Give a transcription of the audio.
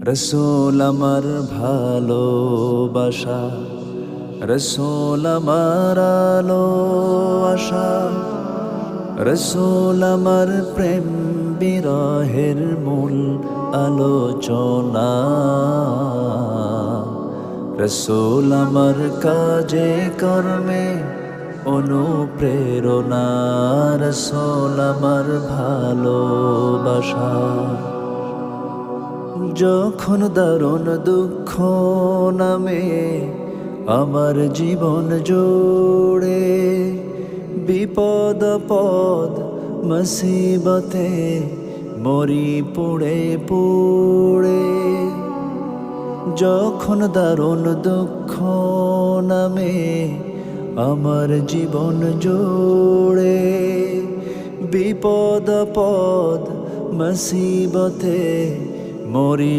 রসূল আমার ভালোবাসা, রসূল আমার আলো আশা, রসূল আমার প্রেম বিরহের মূল আলোচনা। রসূল আমার কাজে কর্মে অনুপ্রেরণা, রসূল আমার ভালোবাসা। যখন দারুণ দুঃখ নামে আমার জীবন জুড়ে, বিপদ আপদ মুসিবতে মরি পুড়ে পুড়ে। যখন দারুণ দুঃখ নামে আমার জীবন জুড়ে, বিপদ আপদ মুসিবতে মরি